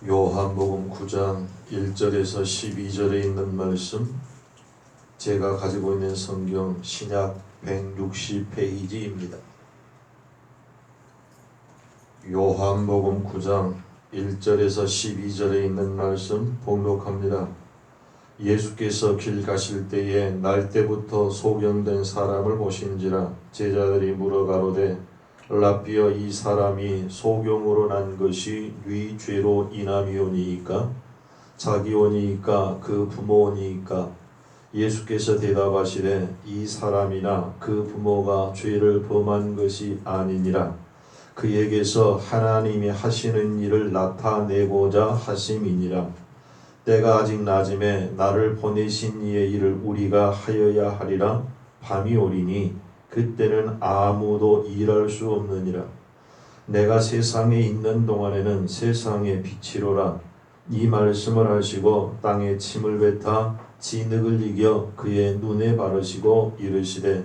요한복음 9장 1절에서 12절에 있는 말씀, 제가 가지고 있는 성경 신약 160페이지입니다. 요한복음 9장 1절에서 12절에 있는 말씀 봉독합니다. 예수께서 길 가실 때에 날 때부터 소경된 사람을 보신지라. 제자들이 물어 가로되 랍비여, 이 사람이 소경으로 난 것이 네 죄로 인함이오니이까? 자기오니이까 그 부모오니이까? 예수께서 대답하시되 이 사람이나 그 부모가 죄를 범한 것이 아니니라. 그에게서 하나님이 하시는 일을 나타내고자 하심이니라. 때가 아직 낮음에 나를 보내신 이의 일을 우리가 하여야 하리라. 밤이 오리니 그때는 아무도 일할 수 없느니라. 내가 세상에 있는 동안에는 세상의 빛이로라. 이 말씀을 하시고 땅에 침을 뱉어 진흙을 이겨 그의 눈에 바르시고 이르시되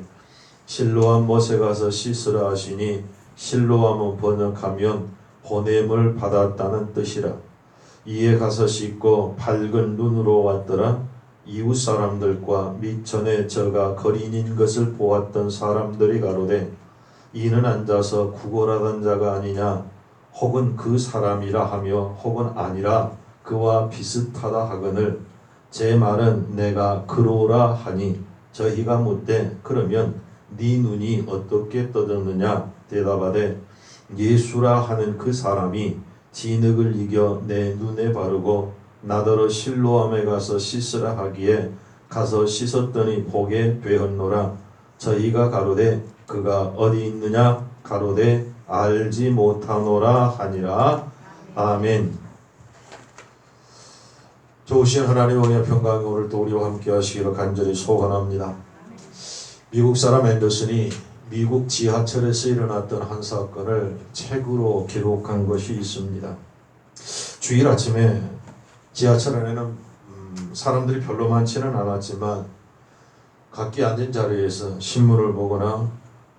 실로암 못에 가서 씻으라 하시니, 실로암은 번역하면 보냄을 받았다는 뜻이라. 이에 가서 씻고 밝은 눈으로 왔더라. 이웃 사람들과 및 전에 저가 거린인 것을 보았던 사람들이 가로되 이는 앉아서 구걸하던 자가 아니냐, 혹은 그 사람이라 하며 혹은 아니라 그와 비슷하다 하거늘 제 말은 내가 그로라 하니, 저희가 묻되 그러면 네 눈이 어떻게 떠졌느냐? 대답하되 예수라 하는 그 사람이 진흙을 이겨 내 눈에 바르고 나더러 실로암에 가서 씻으라 하기에 가서 씻었더니 보게 되었노라. 저희가 가로되 그가 어디 있느냐? 가로되 알지 못하노라 하니라. 아멘. 좋으신 하나님, 은혜와 평강이 오늘도 우리와 함께 하시기를 간절히 소원합니다. 미국 사람 앤더슨이 미국 지하철에서 일어났던 한 사건을 책으로 기록한 것이 있습니다. 주일 아침에 지하철 안에는 사람들이 별로 많지는 않았지만 각기 앉은 자리에서 신문을 보거나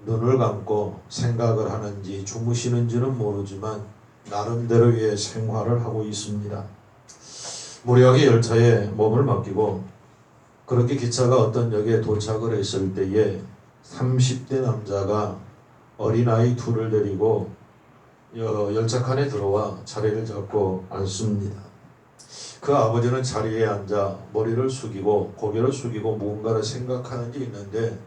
눈을 감고 생각을 하는지 주무시는지는 모르지만 나름대로의 생활을 하고 있습니다. 무료하게 열차에 몸을 맡기고 그렇게 기차가 어떤 역에 도착을 했을 때에 30대 남자가 어린아이 둘을 데리고 열차 칸에 들어와 자리를 잡고 앉습니다. 그 아버지는 자리에 앉아 머리를 숙이고 고개를 숙이고 무언가를 생각하는 게 있는데,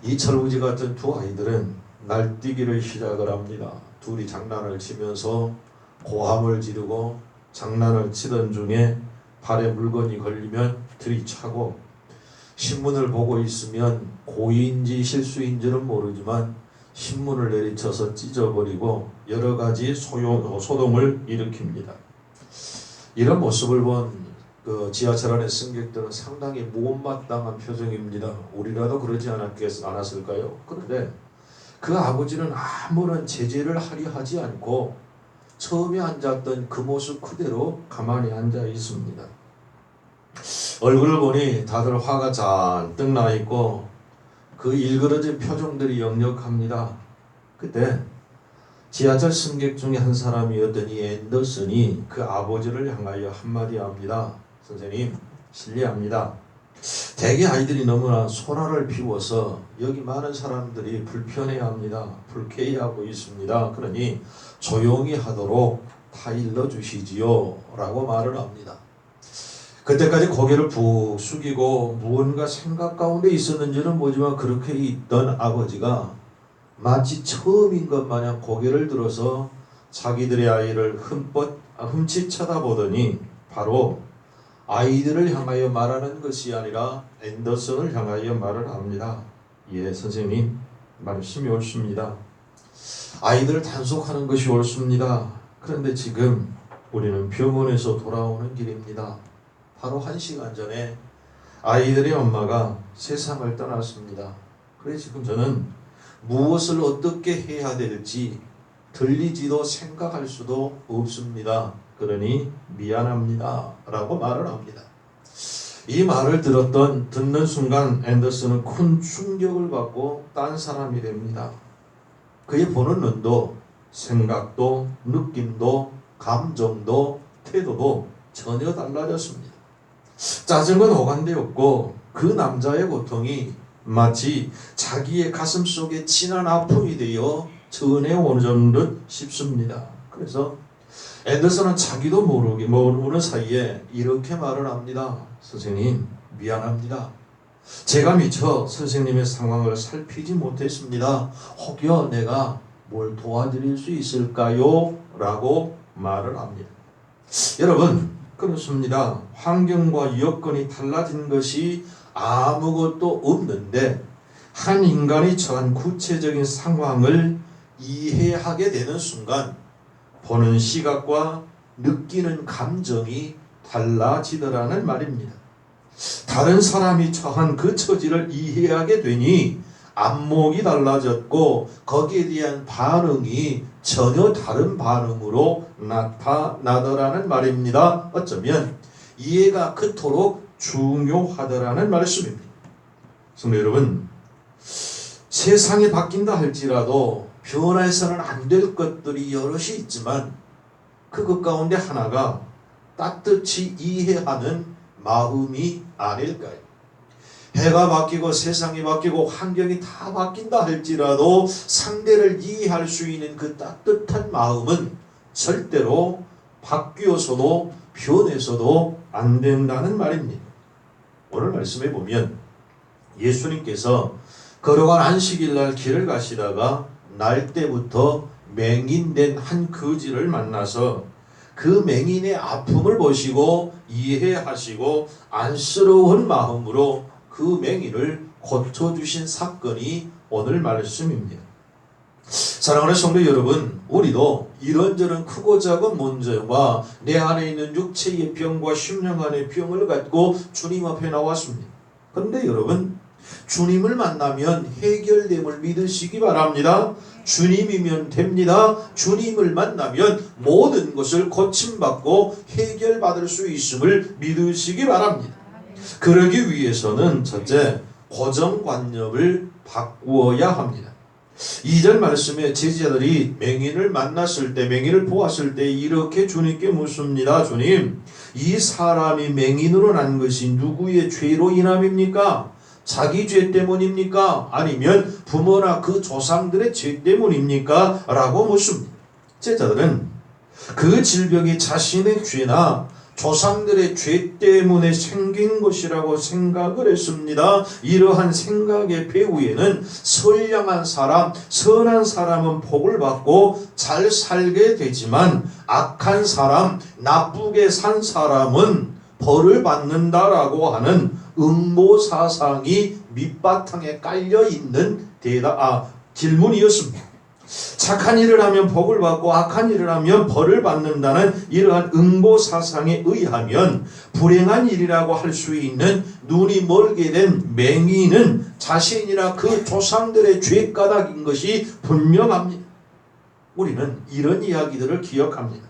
이 철부지 같은 두 아이들은 날뛰기를 시작을 합니다. 둘이 장난을 치면서 고함을 지르고 장난을 치던 중에 발에 물건이 걸리면 들이차고, 신문을 보고 있으면 고의인지 실수인지는 모르지만 신문을 내리쳐서 찢어버리고 여러 가지 소동을 일으킵니다. 이런 모습을 본 그 지하철 안의 승객들은 상당히 못마땅한 표정입니다. 우리라도 그러지 않았을까요? 그런데 그 아버지는 아무런 제재를 하려 하지 않고 처음에 앉았던 그 모습 그대로 가만히 앉아 있습니다. 얼굴을 보니 다들 화가 잔뜩 나 있고 그 일그러진 표정들이 역력합니다. 그때 지하철 승객 중에 한 사람이었던 이 앤더슨이 그 아버지를 향하여 한마디 합니다. 선생님, 실례합니다. 대개 아이들이 너무나 소란을 피워서 여기 많은 사람들이 불편해합니다. 불쾌해하고 있습니다. 그러니 조용히 하도록 타일러 주시지요 라고 말을 합니다. 그때까지 고개를 푹 숙이고 무언가 생각 가운데 있었는지는 모르지만 그렇게 있던 아버지가 마치 처음인 것 마냥 고개를 들어서 자기들의 아이를 흠칫 쳐다보더니 바로 아이들을 향하여 말하는 것이 아니라 앤더슨을 향하여 말을 합니다. 예, 선생님, 말씀이 옳습니다. 아이들을 단속하는 것이 옳습니다. 그런데 지금 우리는 병원에서 돌아오는 길입니다. 바로 1시간 전에 아이들의 엄마가 세상을 떠났습니다. 그래서 지금 저는 무엇을 어떻게 해야 될지 들리지도 생각할 수도 없습니다. 그러니 미안합니다 라고 말을 합니다. 이 말을 듣는 순간 앤더슨은 큰 충격을 받고 딴 사람이 됩니다. 그의 보는 눈도 생각도 느낌도 감정도 태도도 전혀 달라졌습니다. 짜증은 오간데없고 그 남자의 고통이 마치 자기의 가슴 속에 진한 아픔이 되어 전해오는 듯 싶습니다. 그래서 앤더슨은 자기도 모르는 사이에 이렇게 말을 합니다. 선생님, 미안합니다. 제가 미처 선생님의 상황을 살피지 못했습니다. 혹여 내가 뭘 도와드릴 수 있을까요? 라고 말을 합니다. 여러분, 그렇습니다. 환경과 여건이 달라진 것이 아무것도 없는데 한 인간이 처한 구체적인 상황을 이해하게 되는 순간 보는 시각과 느끼는 감정이 달라지더라는 말입니다. 다른 사람이 처한 그 처지를 이해하게 되니 안목이 달라졌고 거기에 대한 반응이 전혀 다른 반응으로 나타나더라는 말입니다. 어쩌면 이해가 그토록 중요하더라는 말씀입니다. 성도 여러분, 세상이 바뀐다 할지라도 변화해서는 안 될 것들이 여럿이 있지만 그것 가운데 하나가 따뜻히 이해하는 마음이 아닐까요? 해가 바뀌고 세상이 바뀌고 환경이 다 바뀐다 할지라도 상대를 이해할 수 있는 그 따뜻한 마음은 절대로 바뀌어서도 변해서도 안 된다는 말입니다. 오늘 말씀에 보면 예수님께서 걸어간 안식일날 길을 가시다가 날 때부터 맹인된 한 거지를 만나서 그 맹인의 아픔을 보시고 이해하시고 안쓰러운 마음으로 그 맹인을 고쳐주신 사건이 오늘 말씀입니다. 사랑하는 성도 여러분, 우리도 이런저런 크고 작은 문제와 내 안에 있는 육체의 병과 심령 안의 병을 갖고 주님 앞에 나왔습니다. 그런데 여러분, 주님을 만나면 해결됨을 믿으시기 바랍니다. 주님이면 됩니다. 주님을 만나면 모든 것을 고침받고 해결받을 수 있음을 믿으시기 바랍니다. 그러기 위해서는 첫째, 고정관념을 바꾸어야 합니다. 2절 말씀에 제자들이 맹인을 만났을 때, 맹인을 보았을 때 이렇게 주님께 묻습니다. 주님, 이 사람이 맹인으로 난 것이 누구의 죄로 인함입니까? 자기 죄 때문입니까? 아니면 부모나 그 조상들의 죄 때문입니까? 라고 묻습니다. 제자들은 그 질병이 자신의 죄나 조상들의 죄 때문에 생긴 것이라고 생각을 했습니다. 이러한 생각의 배후에는 선량한 사람, 선한 사람은 복을 받고 잘 살게 되지만 악한 사람, 나쁘게 산 사람은 벌을 받는다라고 하는 응모사상이 밑바탕에 깔려있는 질문이었습니다. 착한 일을 하면 복을 받고 악한 일을 하면 벌을 받는다는 이러한 응보사상에 의하면 불행한 일이라고 할 수 있는 눈이 멀게 된 맹인은 자신이나 그 조상들의 죄가닥인 것이 분명합니다. 우리는 이런 이야기들을 기억합니다.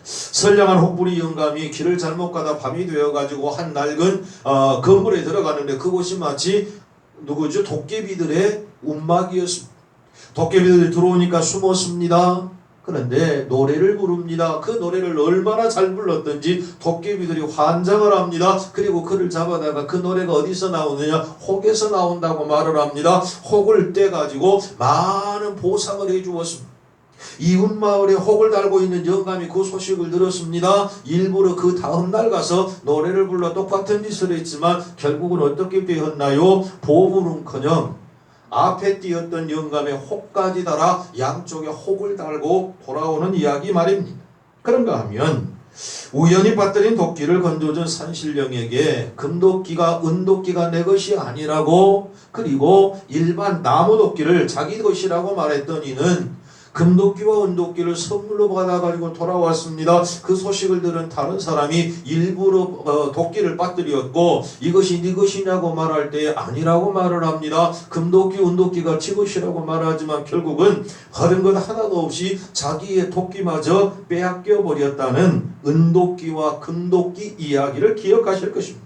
선량한 혹부리 영감이 길을 잘못 가다 밤이 되어가지고 한 낡은 건물에 들어가는데 그곳이 마치 도깨비들의 움막이었습니다. 도깨비들이 들어오니까 숨었습니다. 그런데 노래를 부릅니다. 그 노래를 얼마나 잘 불렀던지 도깨비들이 환장을 합니다. 그리고 그를 잡아다가 그 노래가 어디서 나오느냐, 혹에서 나온다고 말을 합니다. 혹을 떼가지고 많은 보상을 해주었습니다. 이웃마을에 혹을 달고 있는 영감이 그 소식을 들었습니다. 일부러 그 다음날 가서 노래를 불러 똑같은 짓을 했지만 결국은 어떻게 되었나요? 보물은커녕 앞에 뛰었던 영감의 혹까지 달아 양쪽에 혹을 달고 돌아오는 이야기 말입니다. 그런가 하면 우연히 받들인 도끼를 건져준 산신령에게 금도끼가 은도끼가 내 것이 아니라고, 그리고 일반 나무 도끼를 자기 것이라고 말했던 이는 금도끼와 은도끼를 선물로 받아가지고 돌아왔습니다. 그 소식을 들은 다른 사람이 일부러 도끼를 빠뜨렸고 이것이 네 것이냐고 말할 때 아니라고 말을 합니다. 금도끼, 은도끼가 지 것이라고 말하지만 결국은 다른 것 하나도 없이 자기의 도끼마저 빼앗겨 버렸다는 은도끼와 금도끼 이야기를 기억하실 것입니다.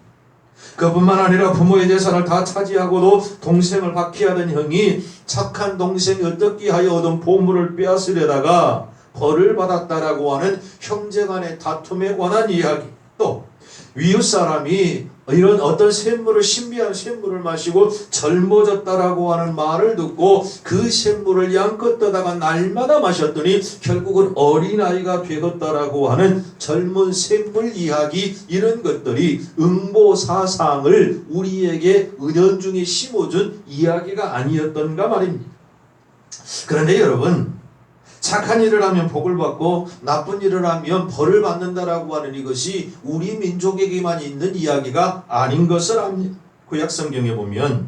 그뿐만 아니라 부모의 재산을 다 차지하고도 동생을 박해하던 형이 착한 동생이 어떻게 하여 얻은 보물을 빼앗으려다가 벌을 받았다라고 하는 형제간의 다툼에 관한 이야기, 또 이웃 사람이 이런 어떤 샘물을, 신비한 샘물을 마시고 젊어졌다라고 하는 말을 듣고 그 샘물을 양껏 떠다가 날마다 마셨더니 결국은 어린아이가 되었다라고 하는 젊은 샘물 이야기, 이런 것들이 응보사상을 우리에게 은연중에 심어준 이야기가 아니었던가 말입니다. 그런데 여러분, 착한 일을 하면 복을 받고 나쁜 일을 하면 벌을 받는다라고 하는 이것이 우리 민족에게만 있는 이야기가 아닌 것을 압니다. 구약 성경에 보면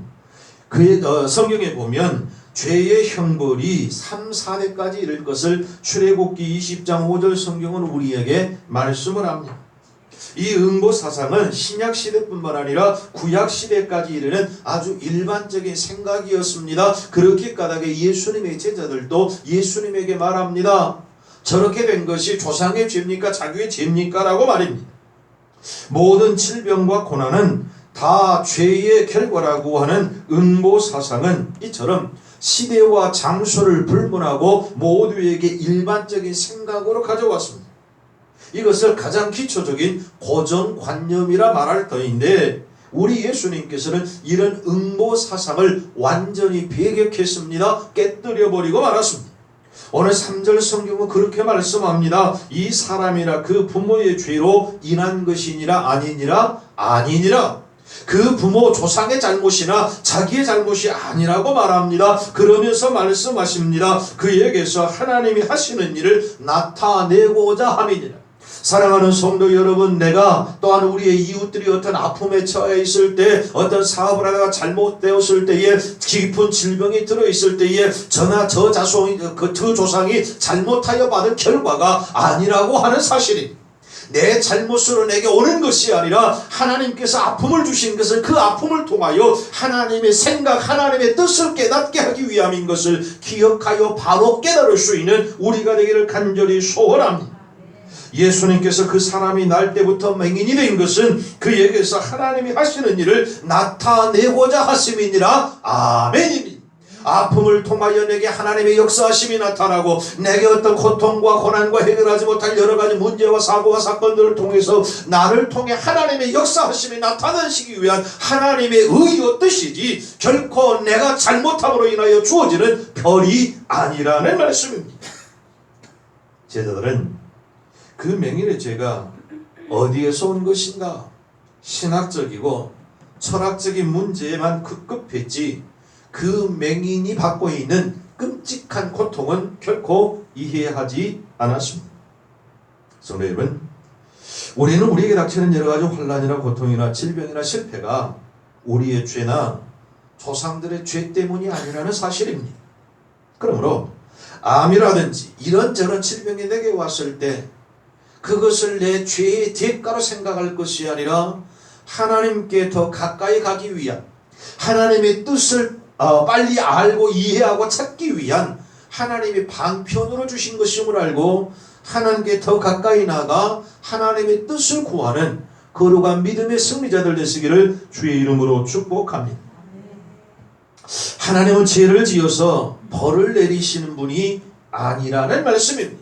성경에 보면 죄의 형벌이 3, 4대까지 이를 것을 출애굽기 20장 5절 성경은 우리에게 말씀을 합니다. 이 응보사상은 신약시대뿐만 아니라 구약시대까지 이르는 아주 일반적인 생각이었습니다. 그렇게 까닭에 예수님의 제자들도 예수님에게 말합니다. 저렇게 된 것이 조상의 죄입니까? 자기의 죄입니까? 라고 말입니다. 모든 질병과 고난은 다 죄의 결과라고 하는 응보사상은 이처럼 시대와 장소를 불문하고 모두에게 일반적인 생각으로 가져왔습니다. 이것을 가장 기초적인 고정관념이라 말할 터인데, 우리 예수님께서는 이런 응보사상을 완전히 배격했습니다. 깨뜨려버리고 말았습니다. 오늘 3절 성경은 그렇게 말씀합니다. 이 사람이라 그 부모의 죄로 인한 것이니라 아니니라? 아니니라. 그 부모 조상의 잘못이나 자기의 잘못이 아니라고 말합니다. 그러면서 말씀하십니다. 그에게서 하나님이 하시는 일을 나타내고자 함이니라. 사랑하는 성도 여러분, 내가 또한 우리의 이웃들이 어떤 아픔에 처해 있을 때, 어떤 사업을 하다가 잘못되었을 때에, 깊은 질병이 들어있을 때에 저나 저 조상이 잘못하여 받은 결과가 아니라고 하는 사실입니다. 내 잘못으로 내게 오는 것이 아니라 하나님께서 아픔을 주신 것은 그 아픔을 통하여 하나님의 생각, 하나님의 뜻을 깨닫게 하기 위함인 것을 기억하여 바로 깨달을 수 있는 우리가 되기를 간절히 소원합니다. 예수님께서 그 사람이 날 때부터 맹인이 된 것은 그에게서 하나님이 하시는 일을 나타내고자 하심이니라. 아멘입니다. 아픔을 통하여 내게 하나님의 역사하심이 나타나고, 내게 어떤 고통과 고난과 해결하지 못할 여러 가지 문제와 사고와 사건들을 통해서 나를 통해 하나님의 역사하심이 나타나시기 위한 하나님의 의와 뜻이지 결코 내가 잘못함으로 인하여 주어지는 별이 아니라는 말씀입니다. 제자들은 그 맹인의 죄가 어디에서 온 것인가? 신학적이고 철학적인 문제에만 급급했지 그 맹인이 받고 있는 끔찍한 고통은 결코 이해하지 않았습니다. 성도 여러분, 우리는 우리에게 닥치는 여러 가지 환난이나 고통이나 질병이나 실패가 우리의 죄나 조상들의 죄 때문이 아니라는 사실입니다. 그러므로 암이라든지 이런저런 질병이 내게 왔을 때 그것을 내 죄의 대가로 생각할 것이 아니라 하나님께 더 가까이 가기 위한, 하나님의 뜻을 빨리 알고 이해하고 찾기 위한 하나님의 방편으로 주신 것임을 알고 하나님께 더 가까이 나가 하나님의 뜻을 구하는 거룩한 믿음의 승리자들 되시기를 주의 이름으로 축복합니다. 하나님은 죄를 지어서 벌을 내리시는 분이 아니라는 말씀입니다.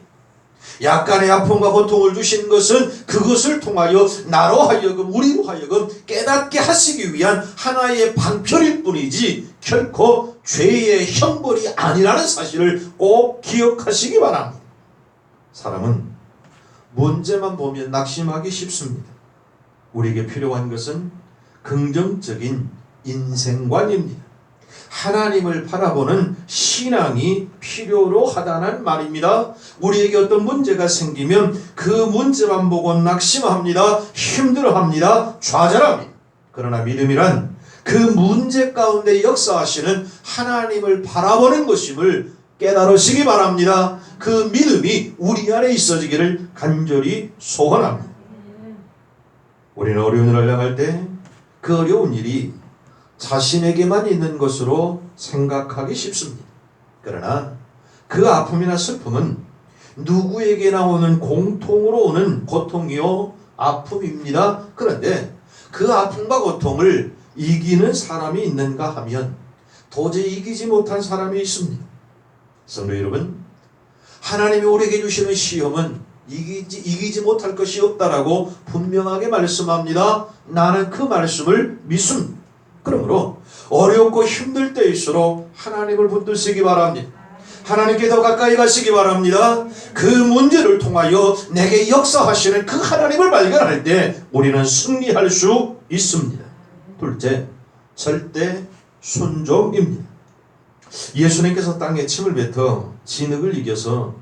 약간의 아픔과 고통을 주신 것은 그것을 통하여 나로 하여금, 우리로 하여금 깨닫게 하시기 위한 하나의 방편일 뿐이지 결코 죄의 형벌이 아니라는 사실을 꼭 기억하시기 바랍니다. 사람은 문제만 보면 낙심하기 쉽습니다. 우리에게 필요한 것은 긍정적인 인생관입니다. 하나님을 바라보는 신앙이 필요로 하다는 말입니다. 우리에게 어떤 문제가 생기면 그 문제만 보고 낙심합니다. 힘들어합니다. 좌절합니다. 그러나 믿음이란 그 문제 가운데 역사하시는 하나님을 바라보는 것임을 깨달으시기 바랍니다. 그 믿음이 우리 안에 있어지기를 간절히 소원합니다. 우리는 어려운 일을 당할 때 그 어려운 일이 자신에게만 있는 것으로 생각하기 쉽습니다. 그러나 그 아픔이나 슬픔은 누구에게나 오는 공통으로 오는 고통이요 아픔입니다. 그런데 그 아픔과 고통을 이기는 사람이 있는가 하면 도저히 이기지 못한 사람이 있습니다. 성도 여러분, 하나님이 우리에게 주시는 시험은 이기지 못할 것이 없다라고 분명하게 말씀합니다. 나는 그 말씀을 믿습니다. 그러므로 어렵고 힘들 때일수록 하나님을 붙드시기 바랍니다. 하나님께 더 가까이 가시기 바랍니다. 그 문제를 통하여 내게 역사하시는 그 하나님을 발견할 때 우리는 승리할 수 있습니다. 둘째, 절대 순종입니다. 예수님께서 땅에 침을 뱉어 진흙을 이겨서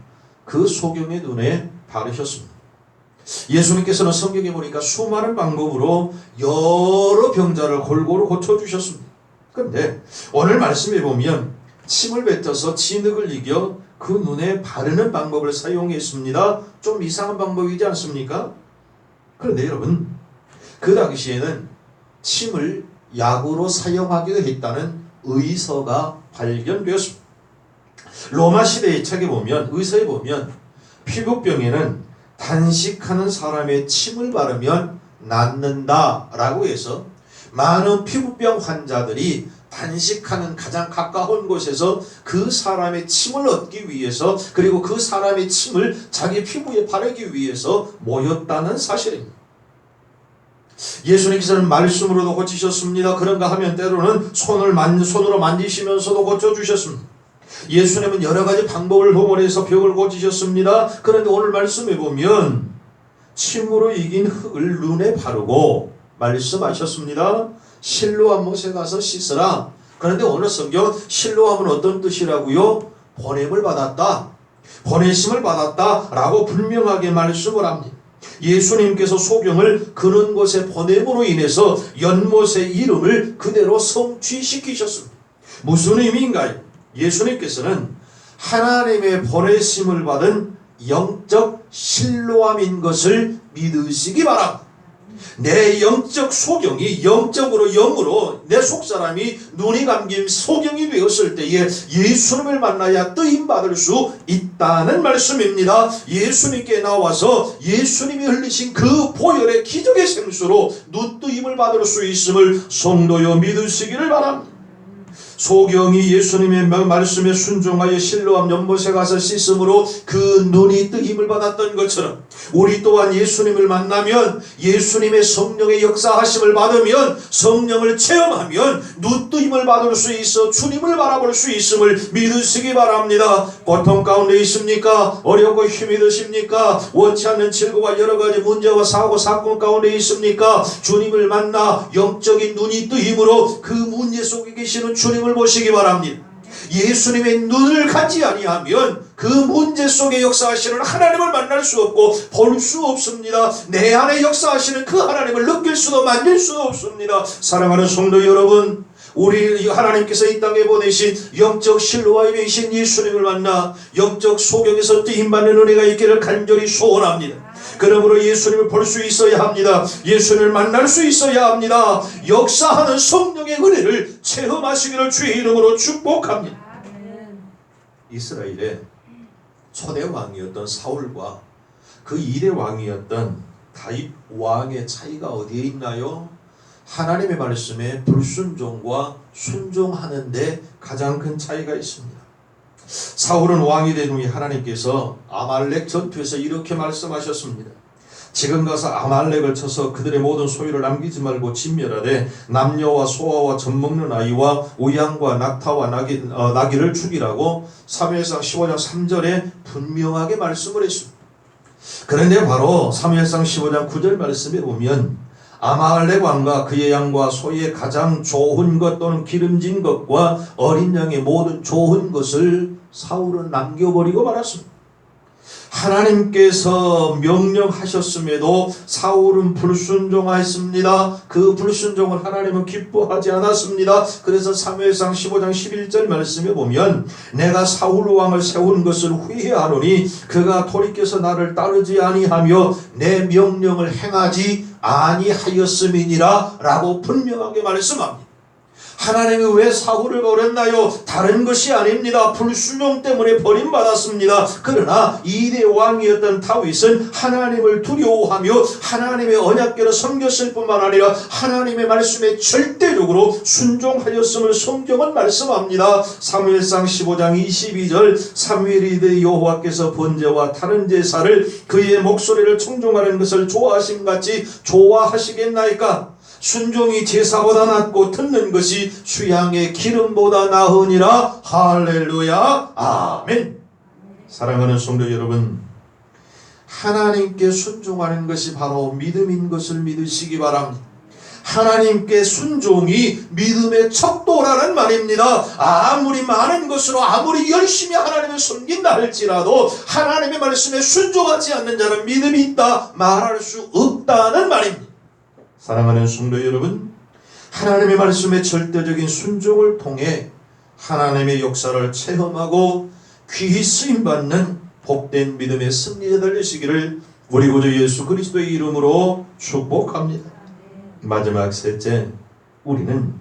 그 소경의 눈에 바르셨습니다. 예수님께서는 성경에 보니까 수많은 방법으로 여러 병자를 골고루 고쳐주셨습니다. 그런데 오늘 말씀에 보면 침을 뱉어서 진흙을 이겨 그 눈에 바르는 방법을 사용했습니다. 좀 이상한 방법이지 않습니까? 그런데 여러분, 그 당시에는 침을 약으로 사용하기도 했다는 의서가 발견되었습니다. 로마 시대의 책에 보면, 의서에 보면 피부병에는 단식하는 사람의 침을 바르면 낫는다라고 해서 많은 피부병 환자들이 단식하는 가장 가까운 곳에서 그 사람의 침을 얻기 위해서, 그리고 그 사람의 침을 자기 피부에 바르기 위해서 모였다는 사실입니다. 예수님께서는 말씀으로도 고치셨습니다. 그런가 하면 때로는 손으로 만지시면서도 고쳐주셨습니다. 예수님은 여러 가지 방법을 동원해서 병을 고치셨습니다. 그런데 오늘 말씀해 보면 침으로 이긴 흙을 눈에 바르고 말씀하셨습니다. 실로암 못에 가서 씻으라. 그런데 오늘 성경 실로암은 어떤 뜻이라고요? 보냄을 받았다, 보내심을 받았다 라고 분명하게 말씀을 합니다. 예수님께서 소경을 그런 곳에 보냄으로 인해서 연못의 이름을 그대로 성취시키셨습니다. 무슨 의미인가요? 예수님께서는 하나님의 보내심을 받은 영적 실로암인 것을 믿으시기 바랍니다. 내 영적 소경이 영적으로 영으로 내 속사람이 눈이 감긴 소경이 되었을 때에 예수님을 만나야 뜨임받을 수 있다는 말씀입니다. 예수님께 나와서 예수님이 흘리신 그 보혈의 기적의 생수로 눈뜨임을 받을 수 있음을 성도여 믿으시기를 바랍니다. 소경이 예수님의 말씀에 순종하여 실로암 연못에 가서 씻음으로 그 눈이 뜨임을 받았던 것처럼 우리 또한 예수님을 만나면, 예수님의 성령의 역사하심을 받으면, 성령을 체험하면 눈뜨임을 받을 수 있어 주님을 바라볼 수 있음을 믿으시기 바랍니다. 고통 가운데 있습니까? 어렵고 힘이 드십니까? 원치 않는 질고와 여러 가지 문제와 사고 사건 가운데 있습니까? 주님을 만나 영적인 눈이 뜨임으로 그 문제 속에 계시는 주님을 보시기 바랍니다. 예수님의 눈을 가지 아니하면 그 문제 속에 역사하시는 하나님을 만날 수 없고 볼 수 없습니다. 내 안에 역사하시는 그 하나님을 느낄 수도 만질 수도 없습니다. 사랑하는 성도 여러분, 우리 하나님께서 이 땅에 보내신 영적 실로암이신 예수님을 만나 영적 소경에서 뜨임받는 은혜가 있기를 간절히 소원합니다. 그러므로 예수님을 볼 수 있어야 합니다. 예수님을 만날 수 있어야 합니다. 역사하는 성령의 은혜를 체험하시기를 주의 이름으로 축복합니다. 이스라엘의 초대 왕이었던 사울과 그 2대 왕이었던 다윗 왕의 차이가 어디에 있나요? 하나님의 말씀에 불순종과 순종하는데 가장 큰 차이가 있습니다. 사울은 왕이 된 후에 하나님께서 아말렉 전투에서 이렇게 말씀하셨습니다. 지금 가서 아말렉을 쳐서 그들의 모든 소유를 남기지 말고 진멸하되 남녀와 소아와 젖먹는 아이와 우양과 낙타와 나귀를 죽이라고 사무엘상 15장 3절에 분명하게 말씀을 했습니다. 그런데 바로 사무엘상 15장 9절 말씀에 보면 아말렉 왕과 그의 양과 소의 가장 좋은 것 또는 기름진 것과 어린 양의 모든 좋은 것을 사울은 남겨버리고 말았습니다. 하나님께서 명령하셨음에도 사울은 불순종하였습니다. 그 불순종을 하나님은 기뻐하지 않았습니다. 그래서 사무엘상 15장 11절 말씀에 보면 내가 사울 왕을 세운 것을 후회하노니 그가 돌이켜서 나를 따르지 아니하며 내 명령을 행하지 아니하였음이니라 라고 분명하게 말씀합니다. 하나님이 왜 사울을 버렸나요? 다른 것이 아닙니다. 불순종 때문에 버림받았습니다. 그러나 2대 왕이었던 다윗은 하나님을 두려워하며 하나님의 언약궤를 섬겼을 뿐만 아니라 하나님의 말씀에 절대적으로 순종하였음을 성경은 말씀합니다. 사무엘상 15장 22절 사무엘이 되 여호와께서 번제와 다른 제사를 그의 목소리를 청종하는 것을 좋아하심같이 좋아하시겠나이까? 순종이 제사보다 낫고 듣는 것이 수양의 기름보다 나으니라. 할렐루야. 아멘. 사랑하는 성도 여러분, 하나님께 순종하는 것이 바로 믿음인 것을 믿으시기 바랍니다. 하나님께 순종이 믿음의 척도라는 말입니다. 아무리 많은 것으로 아무리 열심히 하나님을 섬긴다 할지라도 하나님의 말씀에 순종하지 않는 자는 믿음이 있다 말할 수 없다는 말입니다. 사랑하는 성도 여러분, 하나님의 말씀에 절대적인 순종을 통해 하나님의 역사를 체험하고 귀히 쓰임받는 복된 믿음의 승리에 달리시기를 우리 구주 예수 그리스도의 이름으로 축복합니다. 마지막 셋째, 우리는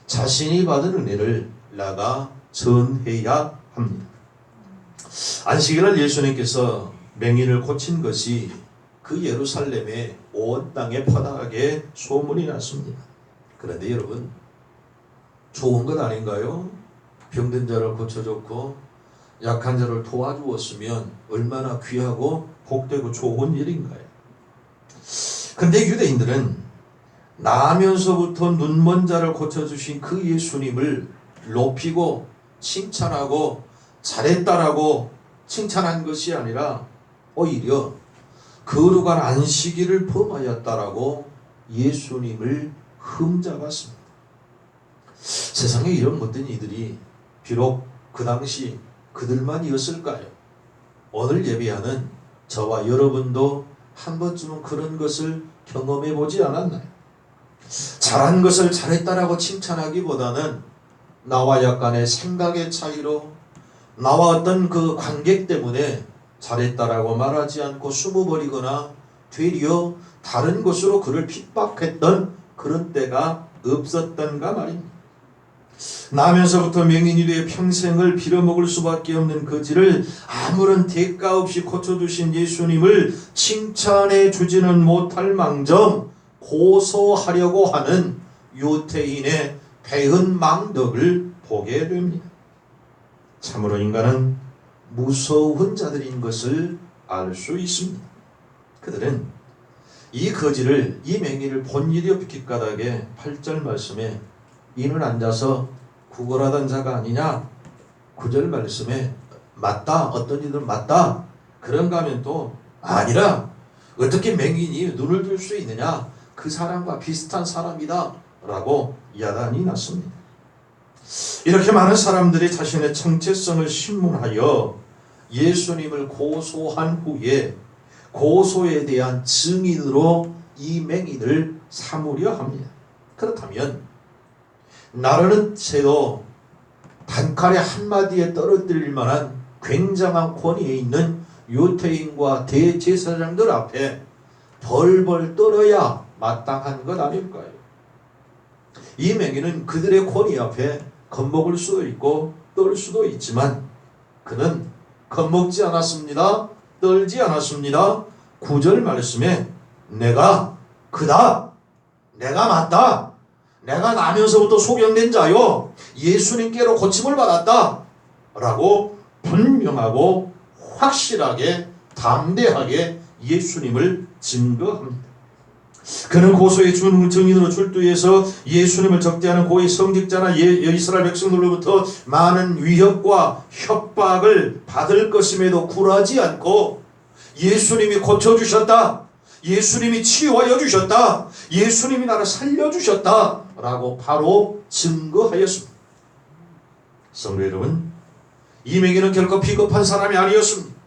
자신이 받은 은혜를 나가 전해야 합니다. 안식일날 예수님께서 맹인을 고친 것이 그 예루살렘의 온 땅에 퍼나가게 소문이 났습니다. 그런데 여러분, 좋은 것 아닌가요? 병든 자를 고쳐줬고 약한 자를 도와주었으면 얼마나 귀하고 복되고 좋은 일인가요? 근데 유대인들은 나면서부터 눈먼 자를 고쳐주신 그 예수님을 높이고 칭찬하고 잘했다라고 칭찬한 것이 아니라 오히려 거룩한 안식일을 범하였다라고 예수님을 흠잡았습니다. 세상에 이런 못된 이들이 비록 그 당시 그들만이었을까요? 오늘 예배하는 저와 여러분도 한 번쯤은 그런 것을 경험해 보지 않았나요? 잘한 것을 잘했다라고 칭찬하기보다는 나와 약간의 생각의 차이로 나와 어떤 그 관계 때문에 잘했다라고 말하지 않고 숨어버리거나 되려 다른 것으로 그를 핍박했던 그런 때가 없었던가 말입니다. 나면서부터 맹인이 되어 평생을 빌어먹을 수밖에 없는 거지를 아무런 대가 없이 고쳐주신 예수님을 칭찬해 주지는 못할 망정 고소하려고 하는 유태인의 배은 망덕을 보게 됩니다. 참으로 인간은 무서운 자들인 것을 알 수 있습니다. 그들은 이 거지를, 이 맹인을 본 일이 없기 까닭에 8절 말씀에 이는 앉아서 구걸하던 자가 아니냐, 9절 말씀에 맞다, 어떤 이들은 맞다, 그런가 하면 또 아니라 어떻게 맹인이 눈을 뜰 수 있느냐, 그 사람과 비슷한 사람이다 라고 야단이 났습니다. 이렇게 많은 사람들이 자신의 정체성을 신문하여 예수님을 고소한 후에 고소에 대한 증인으로 이 맹인을 삼으려 합니다. 그렇다면 나라는 채도 단칼에 한마디에 떨어뜨릴 만한 굉장한 권위에 있는 유태인과 대제사장들 앞에 벌벌 떨어야 마땅한 것 아닐까요? 이 맹인은 그들의 권위 앞에 겁먹을 수도 있고 떨 수도 있지만 그는 겁먹지 않았습니다. 떨지 않았습니다. 9절 말씀에 내가 그다, 내가 맞다, 내가 나면서부터 소경된 자요, 예수님께로 고침을 받았다 라고 분명하고 확실하게 담대하게 예수님을 증거합니다. 그는 고소의 증인으로 출두해서 예수님을 적대하는 고의 성직자나 이스라엘 백성들로부터 많은 위협과 협박을 받을 것임에도 굴하지 않고 예수님이 고쳐주셨다, 예수님이 치유하여 주셨다, 예수님이 나를 살려주셨다 라고 바로 증거하였습니다. 성도 여러분, 이 맹인은 결코 비겁한 사람이 아니었습니다.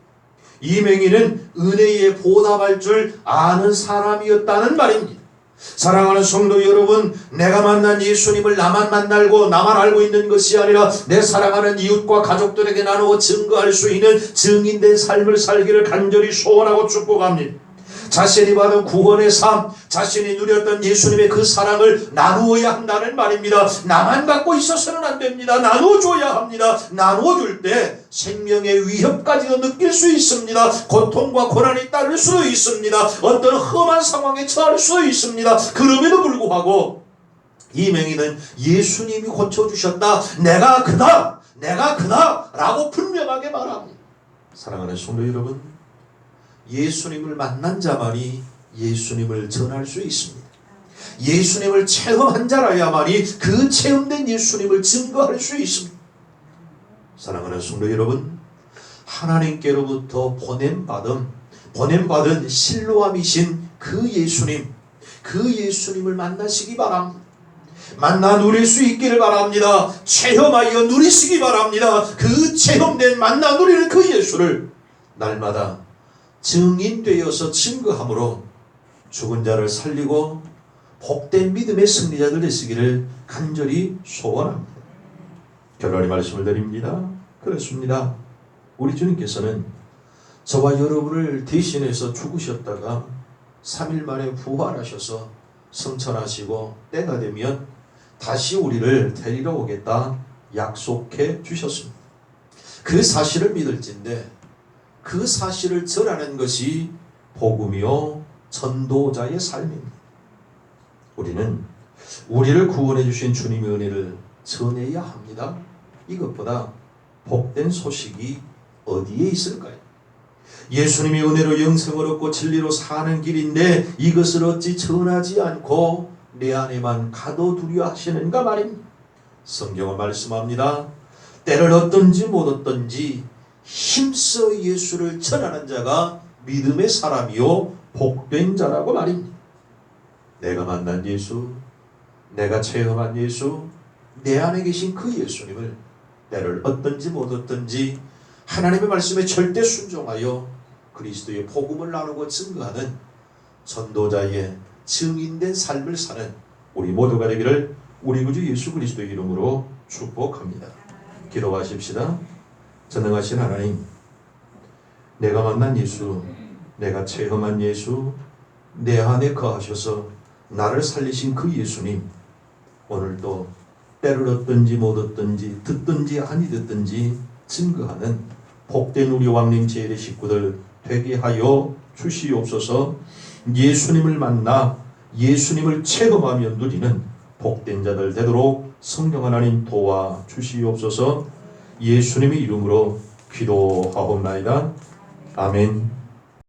이 맹인은 은혜에 보답할 줄 아는 사람이었다는 말입니다. 사랑하는 성도 여러분, 내가 만난 예수님을 나만 만나고 나만 알고 있는 것이 아니라 내 사랑하는 이웃과 가족들에게 나누어 증거할 수 있는 증인된 삶을 살기를 간절히 소원하고 축복합니다. 자신이 받은 구원의 삶, 자신이 누렸던 예수님의 그 사랑을 나누어야 한다는 말입니다. 나만 갖고 있어서는 안 됩니다. 나눠줘야 합니다. 나눠줄 때 생명의 위협까지도 느낄 수 있습니다. 고통과 고난이 따를 수도 있습니다. 어떤 험한 상황에 처할 수도 있습니다. 그럼에도 불구하고 이명희는 예수님이 고쳐주셨다, 내가 그다, 내가 그다 라고 분명하게 말합니다. 사랑하는 성도 여러분, 예수님을 만난 자만이 예수님을 전할 수 있습니다. 예수님을 체험한 자라야만이 그 체험된 예수님을 증거할 수 있습니다. 사랑하는 성도 여러분, 하나님께로부터 보냄받은 실로암이신 그 예수님을 만나시기 바랍니다. 만나 누릴 수 있기를 바랍니다. 체험하여 누리시기 바랍니다. 그 체험된 만나 누리는 그 예수를 날마다 증인되어서 증거함으로 죽은 자를 살리고 복된 믿음의 승리자들 되시기를 간절히 소원합니다. 결론의 말씀을 드립니다. 그렇습니다. 우리 주님께서는 저와 여러분을 대신해서 죽으셨다가 3일 만에 부활하셔서 승천하시고 때가 되면 다시 우리를 데리러 오겠다 약속해 주셨습니다. 그 사실을 믿을진데 그 사실을 전하는 것이 복음이요 전도자의 삶입니다. 우리는 우리를 구원해 주신 주님의 은혜를 전해야 합니다. 이것보다 복된 소식이 어디에 있을까요? 예수님의 은혜로 영생을 얻고 진리로 사는 길인데 이것을 어찌 전하지 않고 내 안에만 가둬두려 하시는가 말입니다. 성경은 말씀합니다. 때를 얻든지 못 얻든지 힘써 예수를 전하는 자가 믿음의 사람이요 복된 자라고 말입니다. 내가 만난 예수, 내가 체험한 예수, 내 안에 계신 그 예수님을 때를 얻든지 못 얻든지 하나님의 말씀에 절대 순종하여 그리스도의 복음을 나누고 증거하는 전도자의 증인된 삶을 사는 우리 모두가 되기를 우리 구주 예수 그리스도의 이름으로 축복합니다. 기도하십시다. 전능하신 하나님, 내가 만난 예수, 내가 체험한 예수, 내 안에 거하셔서 나를 살리신 그 예수님, 오늘도 때를 얻든지 못 얻든지 듣든지 아니 듣든지 증거하는 복된 우리 왕님 제일의 식구들 되게 하여 주시옵소서. 예수님을 만나 예수님을 체험하며 누리는 복된 자들 되도록 성령 하나님 도와 주시옵소서. 예수님의 이름으로 기도하옵나이다. 아멘.